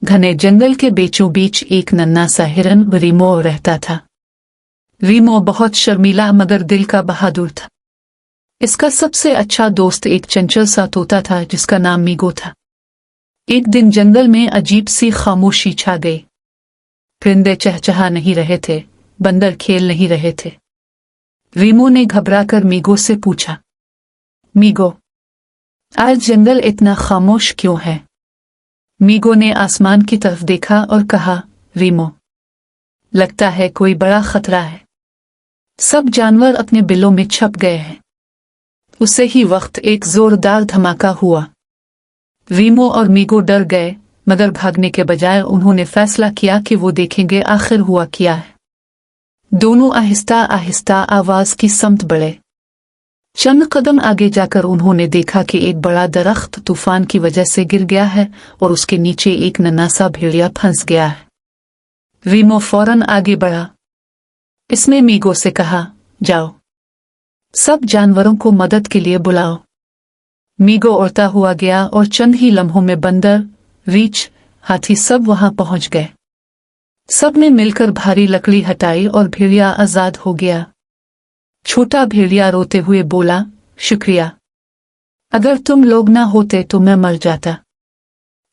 घने जंगल के बीचों बीच एक नन्हा सा हिरन रीमो रहता था। रीमो बहुत शर्मीला मगर दिल का बहादुर था। इसका सबसे अच्छा दोस्त एक चंचल सा तोता था जिसका नाम मीगो था। एक दिन जंगल में अजीब सी खामोशी छा गई। परिंदे चहचहा नहीं रहे थे, बंदर खेल नहीं रहे थे। रीमो ने घबराकर मीगो से पूछा, मीगो, आज जंगल इतना खामोश क्यों है? मीगो ने आसमान की तरफ देखा और कहा, रीमो, लगता है कोई बड़ा खतरा है। सब जानवर अपने बिलों में छप गए हैं। उसे ही वक्त एक जोरदार धमाका हुआ। रीमो और मीगो डर गए, मगर भागने के बजाय उन्होंने फैसला किया कि वो देखेंगे आखिर हुआ क्या है। दोनों आहिस्ता आहिस्ता आवाज की समत बढ़े। चंद कदम आगे जाकर उन्होंने देखा कि एक बड़ा दरख्त तूफान की वजह से गिर गया है और उसके नीचे एक नन्हा सा भेड़िया फंस गया है। रीमो फौरन आगे बढ़ा। इसने मीगो से कहा, जाओ, सब जानवरों को मदद के लिए बुलाओ। मीगो उड़ता हुआ गया और चंद ही लम्हों में बंदर, रीछ, हाथी सब वहां पहुंच गए। सब ने मिलकर भारी लकड़ी हटाई और भेड़िया आजाद हो गया। छोटा भेड़िया रोते हुए बोला, शुक्रिया, अगर तुम लोग ना होते तो मैं मर जाता।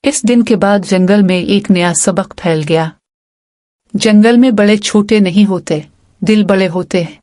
इस दिन के बाद जंगल में एक नया सबक फैल गया। जंगल में बड़े छोटे नहीं होते, दिल बड़े होते हैं।